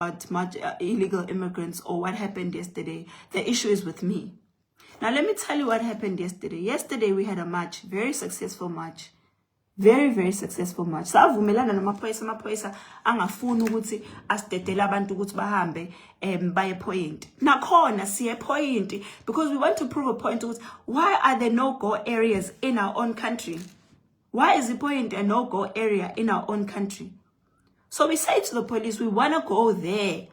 much illegal immigrants or what happened yesterday. The issue is with me. Now, let me tell you what happened yesterday. Yesterday, we had a march, very successful march. Very, very successful march. Savumelana namaphoyisa angafuni ukuthi asitedele abantu ukuthi bahambe baye point. Nakhona siye point because we want to prove a point ukuthi why are there no-go areas in our own country? Why is the point a no-go area in our own country? So we say to the police, we want to go there.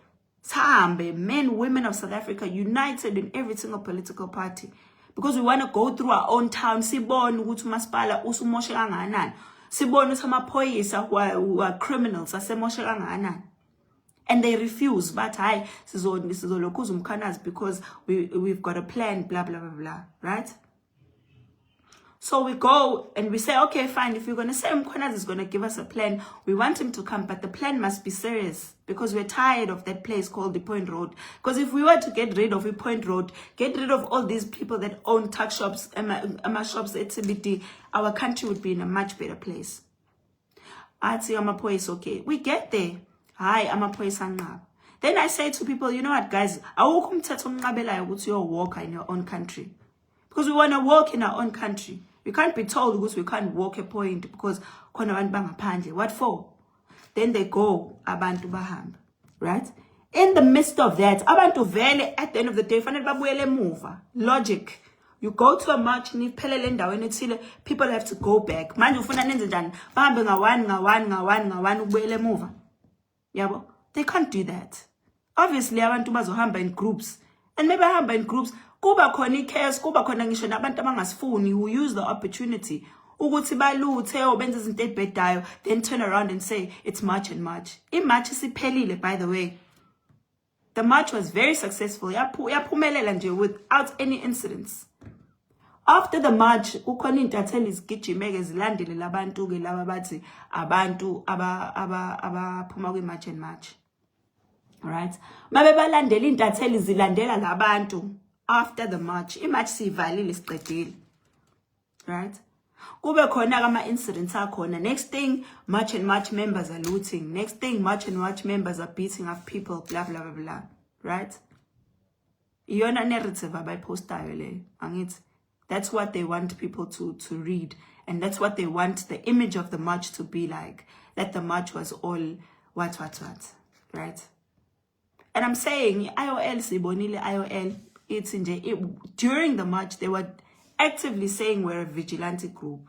Sambe, men, women of South Africa, united in every single political party. Because we want to go through our own town. Sibon ukuthi umasipala usumoshe kangakanani. Sibon ukuthi amaphoyisa who are criminals asemoshe kangakanani. And they refuse. But hi, sizolokhuza umkhanazi because we've got a plan, blah, blah, blah, blah. Right? So we go and we say, okay, fine. If you're going to say Mkhwanazi is going to give us a plan, we want him to come. But the plan must be serious because we're tired of that place called the Point Road. Because if we were to get rid of the Point Road, get rid of all these people that own tuck shops, shops at CBD, our country would be in a much better place. I'd say, Amapois, okay. We get there. Hi, Amapois Angab. Then I say to people, you know what, guys? I will come to your walk in your own country. Because we want to walk in our own country. We can't be told because we can't walk a point because what for? Then they go abantu bahamba, right? In the midst of that, abantu vele at the end of the day fanele babuyele emuva. Logic. You go to a march niphelele endaweni ethile, people have to go back. Manje ufuna nenze njani? Bahambe ngawani ubuyele emuva. Yabo? They can't do that. Obviously abantu bazohamba in groups. And maybe hamba in groups kuba khona ichaos, kuba khona ngisho nabantu abangasifuni who use the opportunity ukuthi baluthe or benze izinto ezibhedayo, then turn around and say it's march and march. Imarch isiphelile, by the way. The march was very successful. Yaphumelela nje without any incidents. After the march, ukhona intatheli zigijimeke zilandele labantu ke laba bathi abantu abaphuma kwi-march and march. Right? Mabe balandela intatheli zilandela labantu. After the march, imarch sivalile siqedile. Right? Kube khona kama incidents akhona. Next thing, march and march members are looting. Next thing, march and march members are beating up people, blah blah blah blah. Right? Iyona narrative abayipostayo le. Angithi that's what they want people to read, and that's what they want the image of the march to be like. That the march was all what, right? And I'm saying IOL sibonile IOL. It's during the march, they were actively saying we're a vigilante group.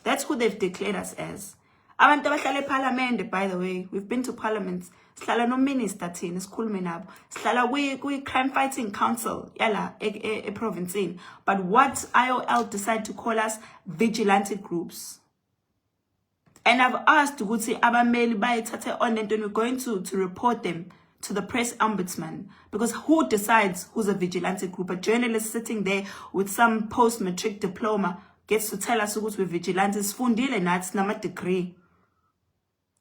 That's who they've declared us as. Abantu abahlala eParliament, by the way, we've been to parliaments. Sihlala no minister thina isikhulume nabo. Sihlala kwi crime fighting council yala e province. But what IOL decided to call us vigilante groups. And I've asked ukuthi abameli bayithathe on and we're going to report them to the press ombudsman, because who decides who's a vigilante group? A journalist sitting there with some post-matric diploma gets to tell us who's with vigilantes. Fundile nats nama degree.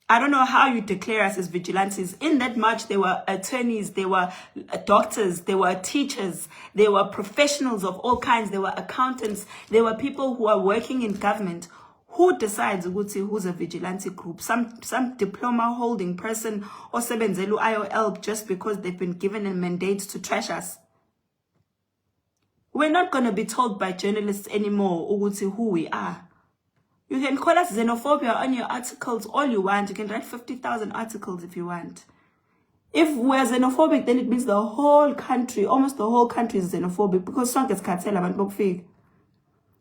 I don't know how you declare us as vigilantes. In that march, there were attorneys, there were doctors, there were teachers, there were professionals of all kinds, there were accountants, there were people who are working in government. Who decides who's a vigilante group? Some diploma holding person or sebenzelu IOL just because they've been given a mandate to trash us. We're not going to be told by journalists anymore who we are. You can call us xenophobia on your articles all you want. You can write 50,000 articles if you want. If we're xenophobic, then it means the whole country, almost the whole country is xenophobic because sonke sikhathela abantu bokufika.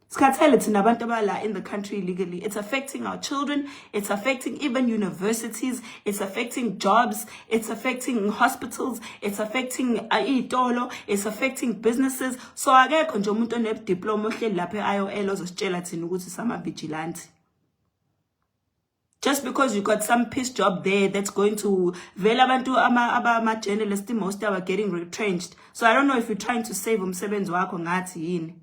In the country illegally. It's affecting our children. It's affecting even universities. It's affecting jobs. It's affecting hospitals. It's affecting itolo. It's affecting businesses. So akekho nje umuntu one diploma ohleli lapha eIOL ozositshela thina ukuthi sama vigilante. Just because you got some piece job there that's going to vela abantu ama journalists most are getting retrenched. So I don't know if you're trying to save umsebenzi wakho ngathi yini.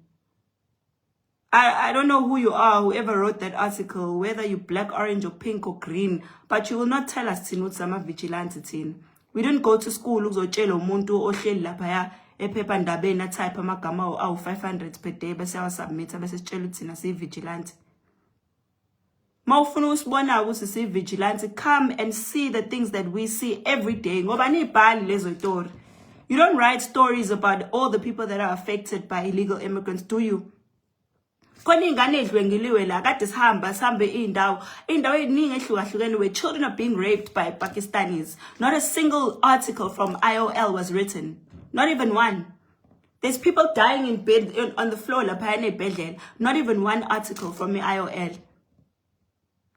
I don't know who you are, whoever wrote that article, whether you're black, orange, or pink, or green, but you will not tell us sama vigilante tin. We didn't go to school uzotshela umuntu ohleli lapha ephephandabeni type amagama awu 500 per day bese awasubmit bese sitshela uthina si vigilante. Mawufuna usibona ukuthi si vigilante, come and see the things that we see every day. Ngoba nibhali lezo story. You don't write stories about all the people that are affected by illegal immigrants, do you? Khona ingane edlwengiliwe la kade sihambe indawo eziningi ehlukahlukene where children are being raped by Pakistanis. Not a single article from IOL was written. Not even one. There's people dying in bed on the floor lapha nebedlela. Not even one article from the IOL.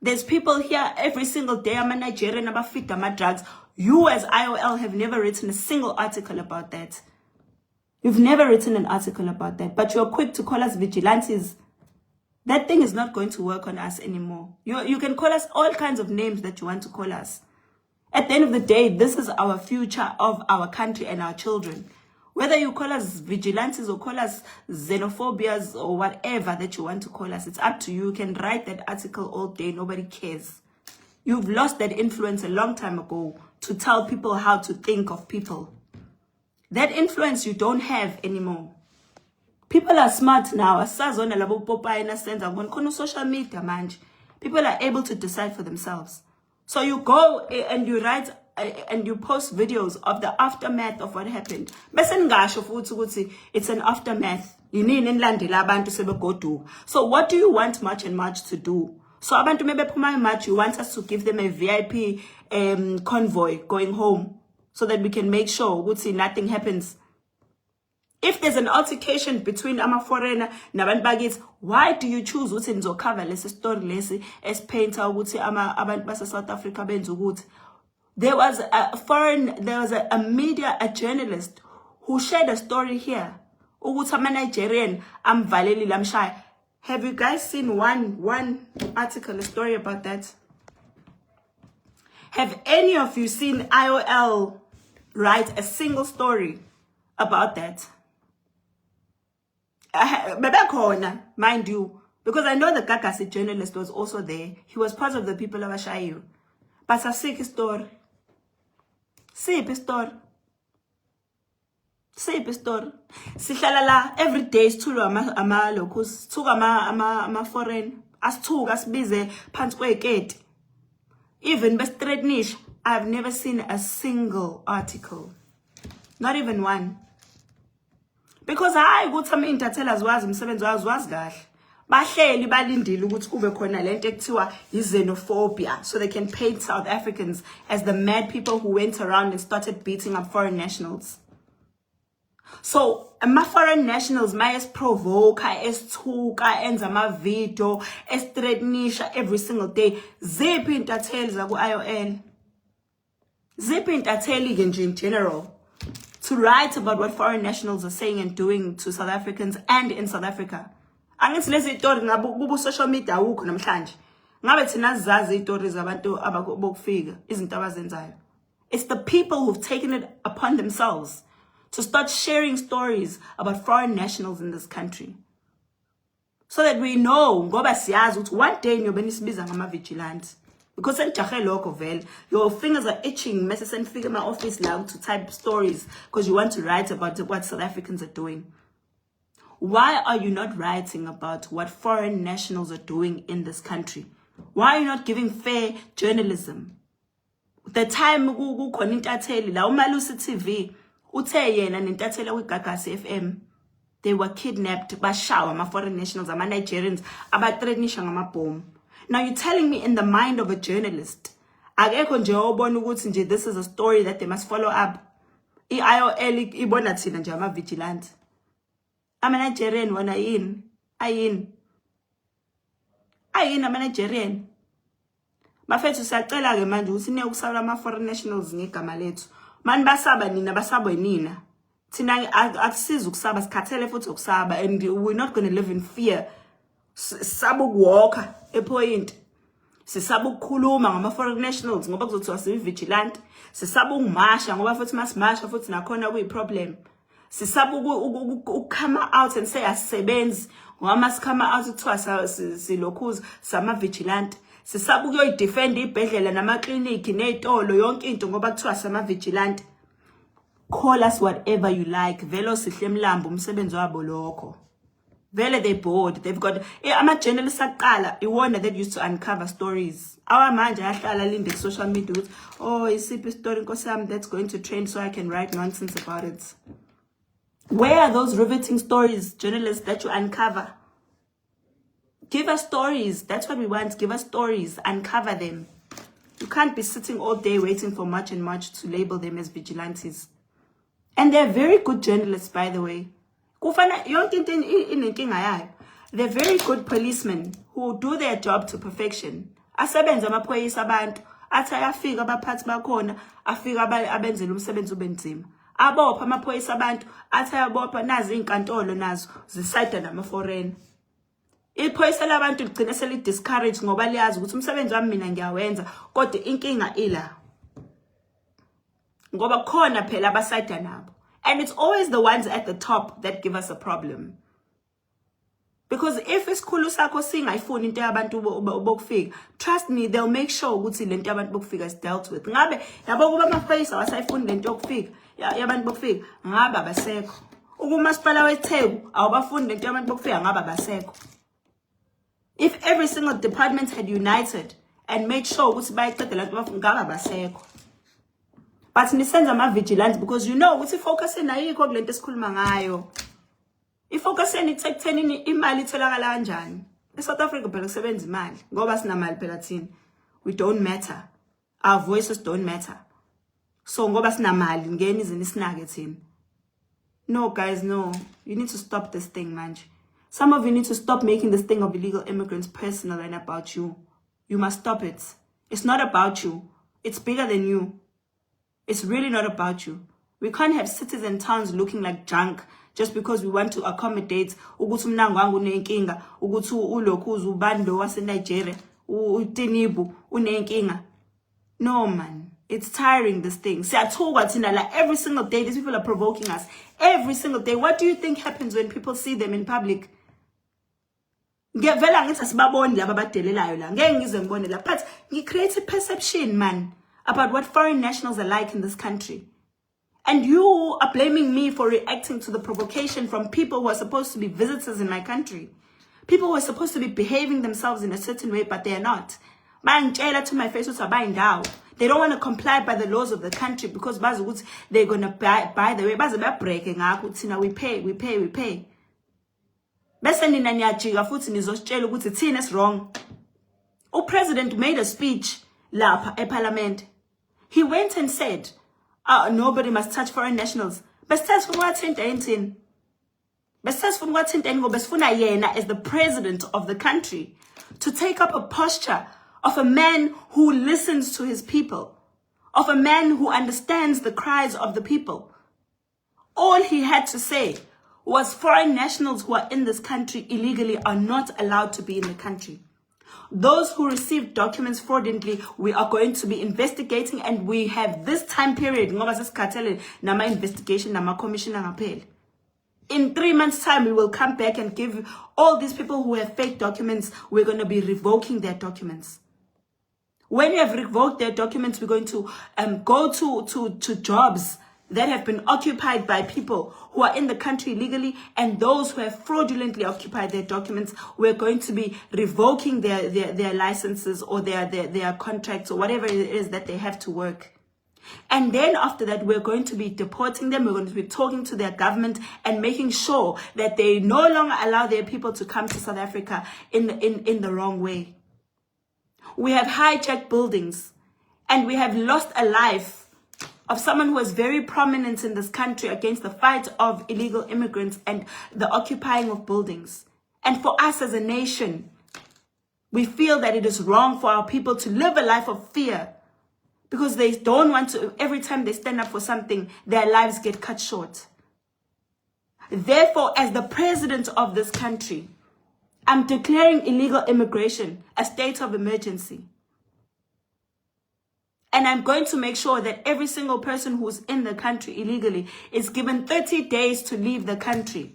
There's people here every single day. I'm a Nigerian about feed drugs. You as IOL have never written a single article about that. You've never written an article about that. But you're quick to call us vigilantes. That thing is not going to work on us anymore. You can call us all kinds of names that you want to call us. At the end of the day, this is our future of our country and our children. Whether you call us vigilantes or call us xenophobias or whatever that you want to call us, it's up to you. You can write that article all day. Nobody cares. You've lost that influence a long time ago to tell people how to think of people. That influence you don't have anymore. People are smart now. Asazona labo Popeye na senza ngono social media manje. People are able to decide for themselves. So you go and you write and you post videos of the aftermath of what happened. Bese ngasho futhi ukuthi it's an aftermath. Yinini nilandela abantu sebegodu. So what do you want March and March to do? So abantu mebephuma March, you want us to give them a VIP convoy going home so that we can make sure ukuthi nothing happens. If there's an altercation between ama foreigner nabantu bakithi, why do you choose ukuthi nizocover lesi story lesi esipainta ukuthi abantu base South Africa benza ukuthi? There was a media, a journalist who shared a story here. Ukuthi ama Nigerian amvaleli lamshaya. Have you guys seen one article, a story about that? Have any of you seen IOL write a single story about that? Mind you, because I know the Kakasi journalist was also there. He was part of the people of Ashayu. But a sick story. Sick story. Sick story. Sihlala every day isithulu ama locals, thuka ama foreign, asithuka asibize phansi kweketi. Even bestretnish, I've never seen a single article. Not even one. Because hayi ukuthi ama entertainers wazi umsebenzi wazi kahle. Bahleli balindile ukuthi kube khona lento ekuthiwa xenophobia, so they can paint South Africans as the mad people who went around and started beating up foreign nationals. So ama foreign nationals mayes provoke, esthuka, enza ama video, estretnisha every single day. Ziphi intatheli zaku IOL? Ziphi intatheli nje in general? To write about what foreign nationals are saying and doing to South Africans and in South Africa. Angithi lezi story ngabu social media awukho namhlanje. Ngabe thina zazi istories zabantu abokufika izinto abazenzayo. It's the people who've taken it upon themselves to start sharing stories about foreign nationals in this country. So that we know ngoba siyazi ukuthi one day niyobe nisibiza ngama vigilante. Because your fingers are itching, message and figure my office now to type stories because you want to write about what South Africans are doing. Why are you not writing about what foreign nationals are doing in this country? Why are you not giving fair journalism? The time kukhona intatheli la uMalusi TV uthe yena nentatheli kwiGagasi FM, they were kidnapped bashawa ama foreign nationals, ama Nigerians abathreatenisha ngamabhomu. Now you're telling me in the mind of a journalist, this is a story that they must follow up. IOL ibona thina nje ama vigilante. Ama Nigerian wana in. Ayin ama Nigerian. Bafethu siyacela ke manje ukuthi niye ukusabela ama foreign nationals ngegama lethu. Mani basaba nina basabwe nina. Thina akusiza ukusaba sikhathele futhi ukusaba, and we're not going to live in fear. Sabu walker a point. Sisabu kuluma ngama foreign nationals ngoba kuzothiwa sibe vigilant. Sisabu umasha ngoba futhi masimasha futhi nakhona kuyi problem. Sisabu come out and say asisebenzi ngoba masikama out kuthiwa silokhuza sama vigilant. Sisabu kuyoyi defend ibhedlela nama clinic nezitolo yonke into ngoba kuthiwa sama vigilant. Call us whatever you like. Velo sihle mlambo umsebenzi wabo lokho. Vele they bored. They've got ama-journalists akuqala iwona that used to uncover stories. Our manje ayahlala linde social media. Oh, isiphi story nkosi yami that's going to trend so I can write nonsense about it. Where are those riveting stories, journalists, that you uncover? Give us stories. That's what we want. Give us stories. Uncover them. You can't be sitting all day waiting for much and much to label them as vigilantes. And they're very good journalists, by the way. They're very good policemen who do their job to perfection. Asebenza amaphoyisa abantu athi ayafika abaphathi bakhona afika abenzele umsebenzi ube nzima. Abopha amaphoyisa abantu athi ayabopha nazi inkantolo nazo zisayida nama-foreign. Iphoyisa labantu ligcina seli-discourage ngoba liyazi ukuthi umsebenzi wami mina ngiyawenza kodwa inkinga ila. Ngoba khona phela abasayida nabo. And it's always the ones at the top that give us a problem. Because if isikhulu sakho singayifuni into yabantu bokufika, trust me, they'll make sure ukuthi lento yabantu bokufika is dealt with. Ngabe yabo kuba amaphoyisa wasayifuni lento yokufika yabantu bokufika ngabe abasekho. Ukumasipala weTheku awubafuni lento yabantu bokufika ngabe abasekho. If every single department had united and made sure ukuthi bayiqede lento bafuna ngabe abasekho. But nisenza ama-vigilance because you know ukuthi focus ayikho kulento esikhuluma ngayo. Ifocus ekutheni imali itholakala kanjani. ESouth Africa phela kusebenza imali ngoba sinamali phela thina. We don't matter. Our voices don't matter. So ngoba sinamali ngeni izini sinake thina. No guys, no. You need to stop this thing, manje. Some of you need to stop making this thing of illegal immigrants personal and about you. You must stop it. It's not about you. It's bigger than you. It's really not about you. We can't have cities and towns looking like junk just because we want to accommodate ukuthi umnango wangu unenkinga, ukuthi ulokhuzu ubando wase Nigeria, uTinibu unenkinga. No man, it's tiring this thing. Siyathuka thina like every single day these people are provoking us. Every single day. What do you think happens when people see them in public? Ngevela ngithi asibaboni laba abadelelayo la. Ngeke ngize ngibone la. But you create a perception, man, about what foreign nationals are like in this country. And you are blaming me for reacting to the provocation from people who are supposed to be visitors in my country. People who are supposed to be behaving themselves in a certain way, but they are not. To my face, they don't want to comply by the laws of the country because they're going to buy the way. We pay. It's wrong. The president made a speech in parliament. He went and said, nobody must touch foreign nationals. But as the president of the country to take up a posture of a man who listens to his people, of a man who understands the cries of the people. All he had to say was foreign nationals who are in this country illegally are not allowed to be in the country. Those who received documents fraudulently, we are going to be investigating, and we have this time period. Investigation, commission. In 3 months' time, we will come back and give all these people who have fake documents, we're going to be revoking their documents. When we have revoked their documents, we're going to go to jobs that have been occupied by people who are in the country legally, and those who have fraudulently occupied their documents, we're going to be revoking their licenses or their contracts or whatever it is that they have to work. And then after that, we're going to be deporting them. We're going to be talking to their government and making sure that they no longer allow their people to come to South Africa in the wrong way. We have hijacked buildings, and we have lost a life of someone who was very prominent in this country against the fight of illegal immigrants and the occupying of buildings. And for us as a nation, we feel that it is wrong for our people to live a life of fear because they don't want to, every time they stand up for something, their lives get cut short. Therefore, as the president of this country, I'm declaring illegal immigration a state of emergency. And I'm going to make sure that every single person who's in the country illegally is given 30 days to leave the country.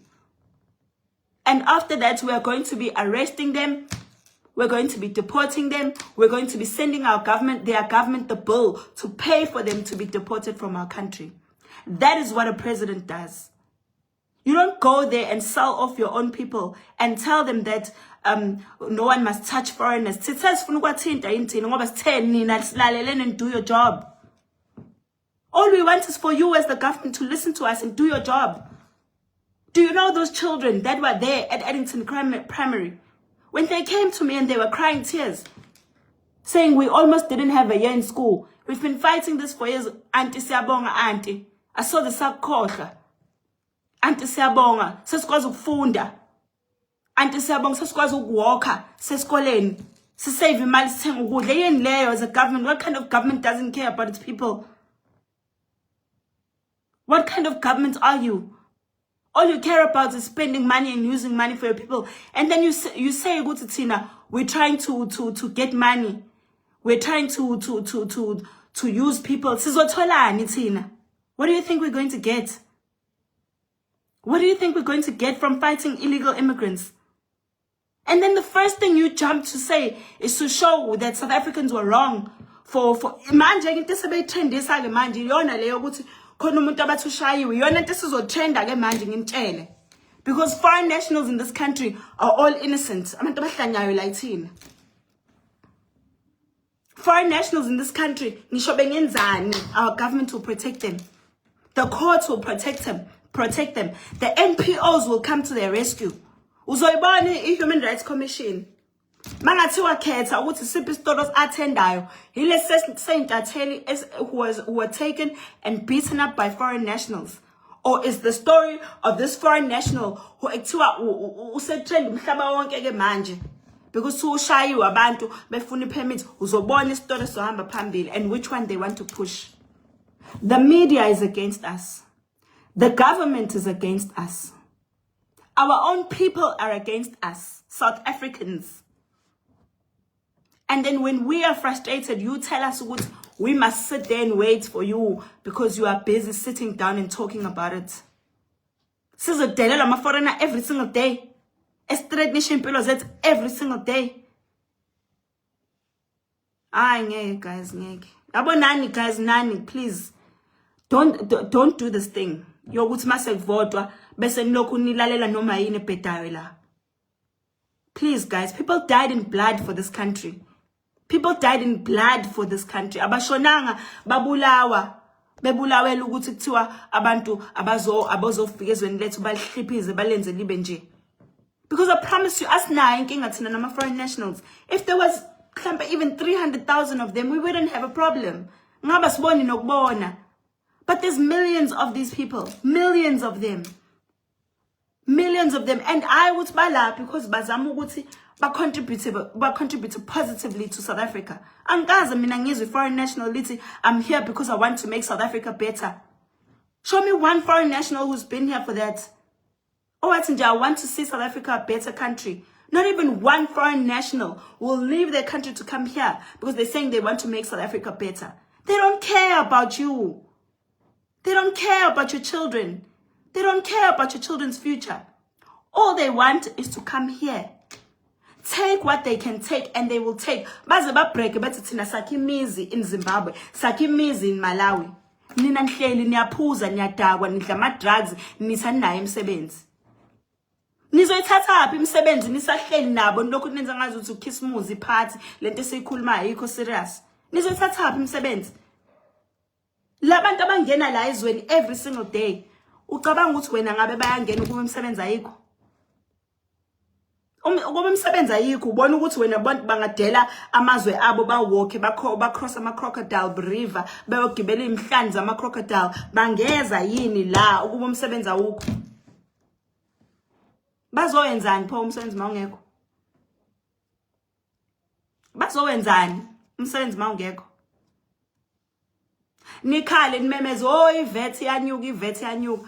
And after that, we are going to be arresting them. We're going to be deporting them. We're going to be sending their government the bill to pay for them to be deported from our country. That is what a president does. You don't go there and sell off your own people and tell them that no one must touch foreigners. And do your job. All we want is for you as the government to listen to us and do your job. Do you know those children that were there at Addington Primary? When they came to me and they were crying tears, saying we almost didn't have a year in school. We've been fighting this for years. Auntie siyabonga, auntie. I saw the sakhohlwa. Auntie siyabonga, sesikwazi ukufunda. Auntie siyabonga, sesikwazi ukuwalka sesikoleni. Sisave imali sithenga ukudla. Yini leyo as a government? What kind of government doesn't care about its people? What kind of government are you? All you care about is spending money and using money for your people. And then you say Tina, we're trying to get money. We're trying to use people. Tina. What do you think we're going to get? What do you think we're going to get from fighting illegal immigrants? And then the first thing you jump to say is to show that South Africans were wrong for manje into sebetrendisa ke manje yona leyo ukuthi khona umuntu abathushayiwe yona into sizotrenda ke manje ngimtshele, because foreign nationals in this country are all innocent. Abantu abahlanyayo la ithina. Foreign nationals in this country, ngisho bengenzani, our government will protect them. The courts will protect them. The NPOs will come to their rescue. Uzoyibona i-Human Rights Commission. Mangathiwa khetha ukuthi siphi isitolo athendayo. Yile seyintatheli who were taken and beaten up by foreign nationals. Or is the story of this foreign national who ekuthiwa usetrend umhlaba wonke ke manje? Because ushayiwe abantu befuna permit, uzobona isitolo sohamba phambili and which one they want to push. The media is against us. The government is against us. Our own people are against us, South Africans. And then when we are frustrated, you tell us we must sit there and wait for you because you are busy sitting down and talking about it. Sizodelela ama-foreigner every single day. Estate nation pillows every single day. Guys, guys, nani, please. Don't do this thing. Yokuthi masekuvotwa bese nilokhu nilalela noma yini ebhedayo la. Please guys, people died in blood for this country. People died in blood for this country. Abashonanga babulawa. Bebulawela ukuthi kuthiwa abantu abazofika ezweni lethu balihlipize balenze libe nje. Because I promise you, us na inkinga thina nama foreign nationals. If there was even 300,000 of them, we wouldn't have a problem. Ngaba siboni nokubona. But there's millions of these people. Millions of them. Millions of them. And I would bala because bazamu ukuthi ba contribute positively to South Africa. Angaza mina ngizwe foreign nationality. I'm here because I want to make South Africa better. Show me one foreign national who's been here for that. Oh, I want to see South Africa a better country. Not even one foreign national will leave their country to come here because they're saying they want to make South Africa better. They don't care about you. They don't care about your children. They don't care about your children's future. All they want is to come here. Take what they can take, and they will take. Baze ba break bethi thina sakimizi in Zimbabwe, sakimizi in Malawi. Nina nhleli niyaphuza niyadakwa nidla ama drugs nisanayo imisebenzi. Nizoyithatha aphi imisebenzi nisahleli nabo lokho nenza ngazi ukuthi ukhismuzi party lento esiyikhuluma ayikho serious. Nizoyithatha aphi imisebenzi? Labantu abangena la ezweni every single day. Ucabanga ukuthi wena ngabe bayangena ukuba imisebenzi ayikho? Ukuba imisebenzi ayikho ubona ukuthi wena abantu bangadela amazwe abo bawalk bacross ama crocodile river bayogibela imhlanzi ama crocodile bangeza yini la ukuba umsebenzi awukho? Bazowenzani pho umsebenzi mawungekho? Bazowenzani umsebenzi mawungekho? Nikhale nimemeze oh ivet yanyuka.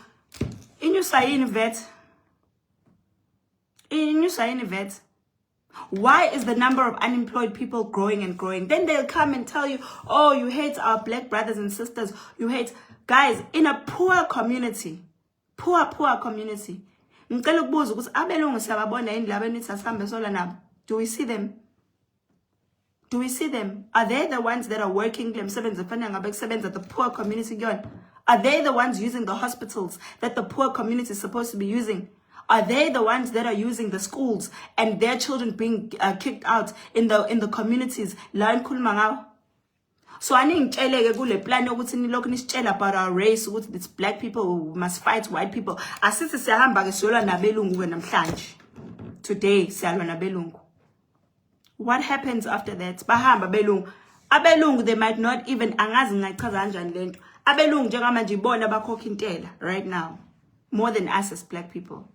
Inyusa yini vet? Inyusa yini vet? Why is the number of unemployed people growing and growing? Then they'll come and tell you, oh, you hate our black brothers and sisters. You hate guys in a poor community. Poor community. Ngicela ukubuza ukuthi abelungu siyababona yini laba nithi asihambe sola nabo? Do we see them? Do we see them? Are they the ones that are working themselves at the poor community? Are they the ones using the hospitals that the poor community is supposed to be using? Are they the ones that are using the schools and their children being kicked out in the communities? So I need to plan about our race, it's black people who must fight white people. Today, what happens after that? Bahamba belungu. Abelungu, they might not even Abelungu njengamanje ibona bakhokha intela right now more than us as black people.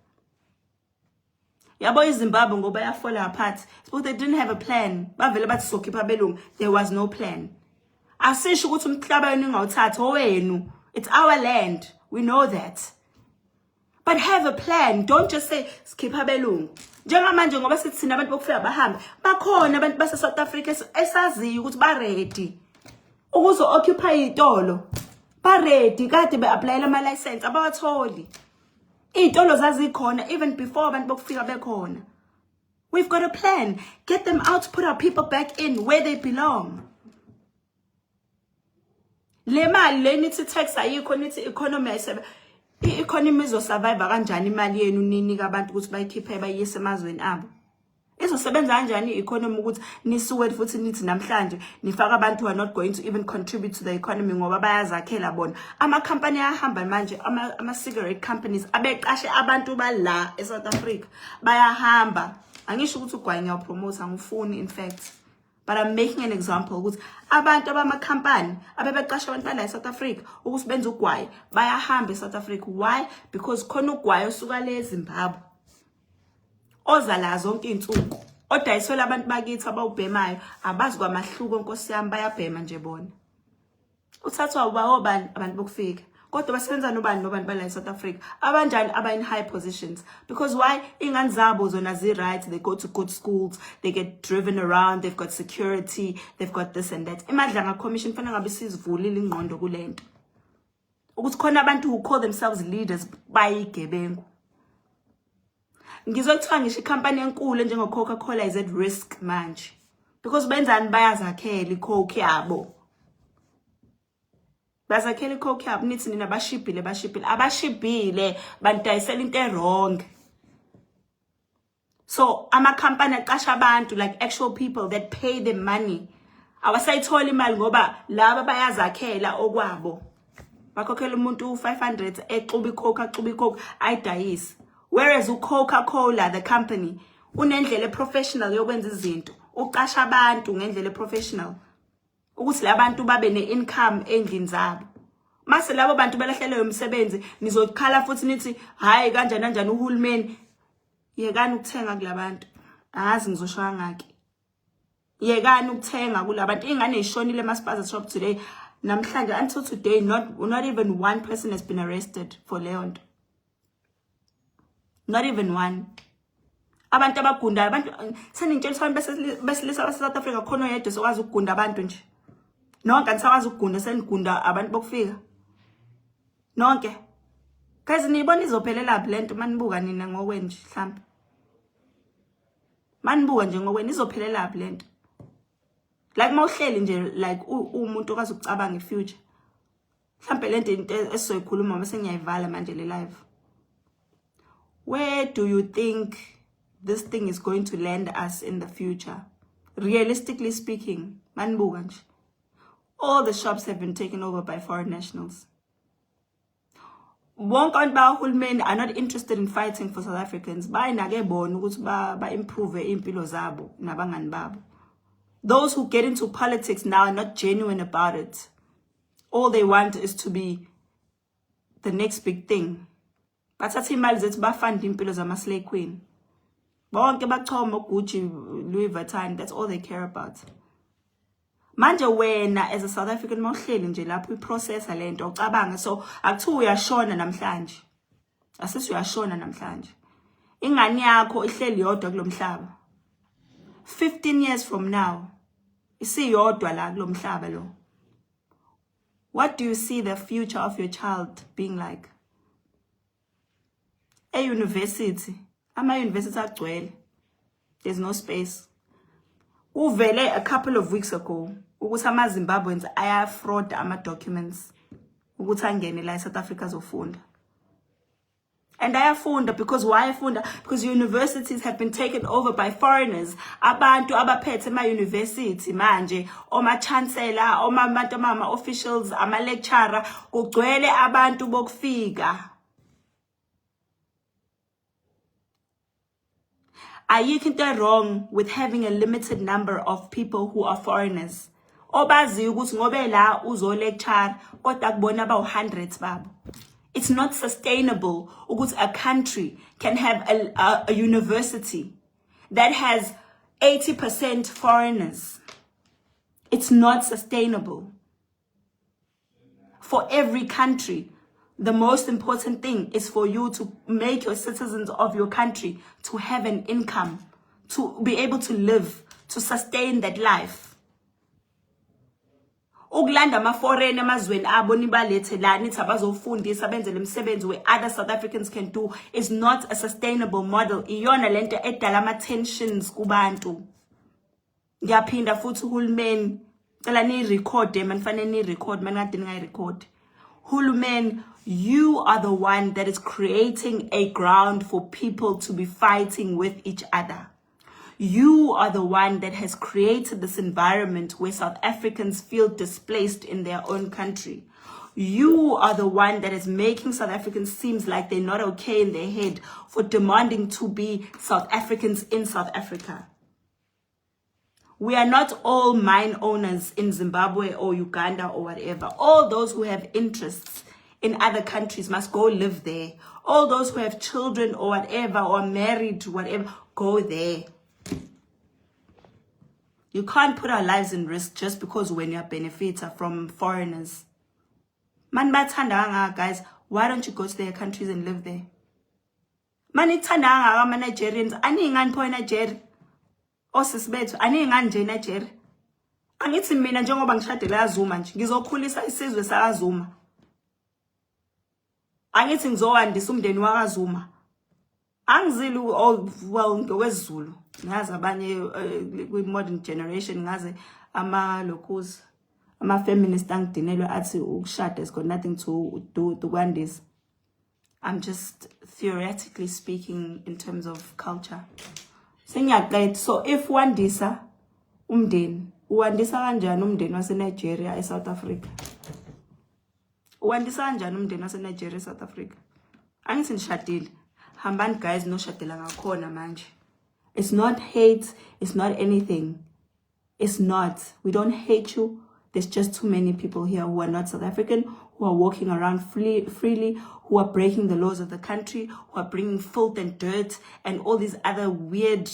Yabo iZimbabwe ngoba yafola apart. But they didn't have a plan. Bavele bathi sokhipha abelungu. There was no plan. Asisho ukuthi umhlaba wenu ngawuthatha owenu. It's our land. We know that. But have a plan. Don't just say skipha abelungu. Njengamanje ngoba sithi sina abantu bokufika bahambe. Bakhona abantu base South Africa esaziyo ukuthi ba ready ukuzo occupy itolo. Ba ready kade be applyela ama license abawatholi. Itolo zazikhona even before abantu bokufika bekhona. We've got a plan. Get them out, put our people back in where they belong. Le mali le nithi tax ayikho nithi economy ayisebe. I-economy izosurvive kanjani imali yenu ninika abantu ukuthi bayikhiphe bayise emazweni abo? Izosebenza kanjani i-economy ukuthi nisuke futhi nithi namhlanje nifaka abantu who are not going to even contribute to the economy ngoba bayazakhela bona. Ama company ayahamba manje ama cigarette companies abeqashe abantu bala eSouth Africa bayahamba. Angisho ukuthi ugwayi ngiyapromote angifuni in fact. But I'm making an example ukuthi abantu abama company abebeqasha abantu bala eSouth Africa ukuthi benze ugwayi bayahamba eSouth Africa. Why? Because khona ugwayi osuka le eZimbabwe ozala zonke insuku odayisela abantu bakithi abawubhemayo abazi kwamahluko Nkosi yami bayabhema nje bona. Uthathwa ubani abantu bokufika kodwa basebenza nobantu bala eSouth Africa abanjani aba in high positions because why ingane zabo zona zi right, they go to good schools, they get driven around, they've got security, they've got this and that. Imadlanga commission fanele ngabe sizivulile ingqondo kulento ukuthi khona abantu who call themselves leaders bayigebengu. Ngizokuthiwa ngisho icompany enkulu njenge Coca-Cola is at risk manje because benzani bayazakhela iCoke yabo. Bazakhela iCoke yabo nithi nina bashibhile abashibhile bandayisela into wrong. So ama company aqasha abantu like actual people that pay them money. Awasayithola imali ngoba laba bayazakhela okwabo. Bakhokhela umuntu 500 exuba iCoke ayidayisa. Whereas Coca-Cola, the company, unendlela professional yokwenza izinto. Uqasha abantu ngendlela professional. Ukuthi labantu babe ne-income endlini zabo. Mase labo bantu belahlelwe umsebenzi, nizokhala futhi nithi, hayi kanjani uhulumeni. Yekani ukuthenga kulabantu. Azi ngizosho ngaki. Yekani ukuthenga kulabantu. Ingane ishonile eMaspaza shop today. Namhlanje until today not even one person has been arrested for Leon. Not even one. Abantu abagunda abantu senintshela ukuthi besilisa base-South Africa khona yedwa sokwazi ukugunda abantu nje. Nonke anisakwazi ukugunda senigunda abantu bokufika. Nonke. Guys niyibona izophelela phi lento manibuka nina ngokwenje mhlawumbe. Manibuka nje ngokweni izophelela phi lento. Like mawuhleli nje like umuntu okazi ukucabanga ifuture. Mhlawumbe lento into esizoyikhuluma bese ngiyayivala manje le live. Where do you think this thing is going to land us in the future? Realistically speaking, manibuka nje. All the shops have been taken over by foreign nationals. Wonke abantu bahulumeni are not interested in fighting for South Africans. Bayinake bona ukuthi ba improve impilo zabo nabangani babo. Those who get into politics now are not genuine about it. All they want is to be the next big thing. Bathatha imali zethu bafunda impilo zama-slay queen. Bonke bachoma Gucci, Louis Vuitton, that's all they care about. Manje wena as a South African mawuhleli nje lapho iprocessa lento ucabanga so akuthiwa uyashona namhlanje. Asisi uyashona namhlanje. Ingane yakho ihleli yodwa kulomhlaba. 15 years from now isiyodwa la kulomhlaba lo. What do you see the future of your child being like? A university. Ama-university agcwele. There's no space. Uvele a couple of weeks ago ukuthi ama-Zimbabweans aya-fraud ama-documents. ukuthi angene la eSouth Africa azofunda. And ayafunda because why ayafunda? Because universities have been taken over by foreigners. Abantu abaphethe ema-university manje, oma-chancellor, oma officials, ama-lecturer, kugcwele abantu bokufika. Ayikho into wrong with having a limited number of people who are foreigners. Obazi ukuthi ngobe la uzo lecture kodwa kubona ba hundreds babo. It's not sustainable ukuthi a country can have a university that has 80% foreigners. It's not sustainable. For every country, the most important thing is for you to make your citizens of your country to have an income, to be able to live, to sustain that life. Ukulanda ama-foreign emazweni abo nibalethe la nithi abazofundisa benze lemisebenzi where other South Africans can do is not a sustainable model. Iyona lento edala ama-tensions kubantu. Ngiyaphinda futhi uhulumeni cela ni-record manifane ni-record maningade ningayi-record. Hulumeni, you are the one that is creating a ground for people to be fighting with each other. You are the one that has created this environment where South Africans feel displaced in their own country. You are the one that is making South Africans seem like they're not okay in their head for demanding to be South Africans in South Africa. We are not all mine owners in Zimbabwe or Uganda or whatever. All those who have interests in other countries must go live there. All those who have children or whatever, or married, whatever, go there. You can't put our lives in risk just because when you're benefiter from foreigners. Man bathanda guys, why don't you go to their countries and live there? Man ithanda ama Nigerians, aningani pho eNigeria. Osisibethu, aningani nje eNigeria. Angithi mina njengoba ngishadela Zuma nje, ngizokhulisa isizwe sakaZuma. Angithi ngizowandisa umndeni wakaZuma. Angizili well ngokwesiZulu. Ngazi abanye kwi-modern generation ngazi ama-locals, ama-feminist angidinelwe athi ukushada has got nothing to do with ukwandisa. I'm just theoretically speaking in terms of culture. Sengiyaqeda. So if wandisa umndeni, uwandisa kanjani umndeni waseNigeria eSouth Africa? Uwandisa kanjani umndeni waseNigeria eSouth Africa? Angithi nishadile. Hambani guys no shadela ngakhona manje. It's not hate, it's not anything. It's not. We don't hate you. There's just too many people here who are not South African, who are walking around freely, who are breaking the laws of the country, who are bringing filth and dirt and all these other weird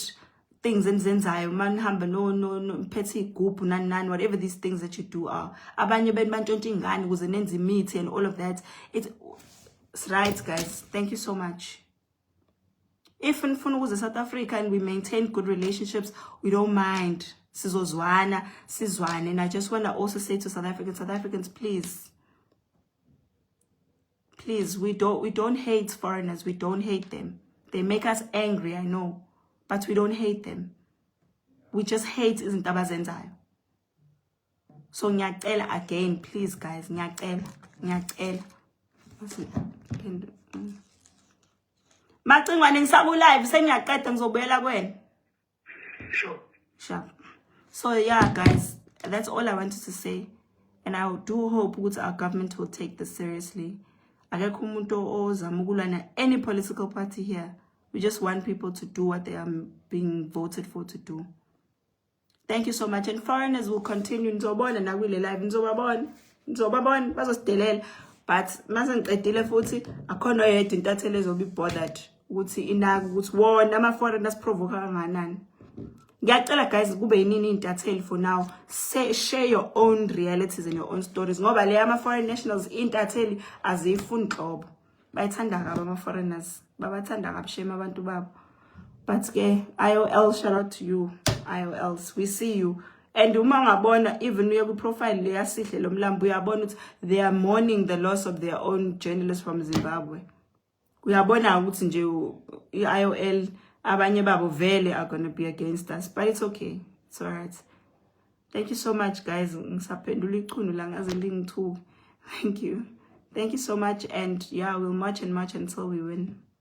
things in Zenzayo, manhamba no petty group nan whatever these things that you do are. Abanye ben bantshontsha ingane ukuze nenze imithi and all of that. It's right guys. Thank you so much. If in South Africa and we maintain good relationships, we don't mind. Sizozwana, sizwane. And I just want to also say to South Africans, please, we don't hate foreigners. We don't hate them. They make us angry, I know, but we don't hate them. We just hate isn't abazenzayo. So ngiyacela again, please guys, ngiyacela. Macingwane ngisaku live sengiyaqeda ngizobuyela kwena. Sure. So yeah guys, that's all I wanted to say, and I do hope that our government will take this seriously. Akekho umuntu ozama ukulana any political party here. We just want people to do what they are being voted for to do. Thank you so much, and foreigners will continue nizobona nakwile live nizobabona bazosidelela, but mase ngiqedile futhi akhona oyedwa intatheli ezobe bothered ukuthi inaka ukuthi wona ama foreigners provoke kanganani. Ngiyacela guys kube yinini intatheli for now. Share your own realities and your own stories. Ngoba le ama foreign nationals intatheli azifuni hlobo. Bayithanda kabi ama foreigners. Babathanda kabi shame abantu babo. But ke IOL, shout out to you IOLs. We see you. And uma ngabona even uye ku profile le yasihle lo mlambo uyabona ukuthi they are mourning the loss of their own journalists from Zimbabwe. Uyabona ukuthi nje iIOL abanye babo vele are going to be against us, but it's okay. It's all right. Thank you so much guys. Ngisaphendula ichunu la ngaze lingithu. Thank you. Thank you so much. And yeah, we'll march and march until we win.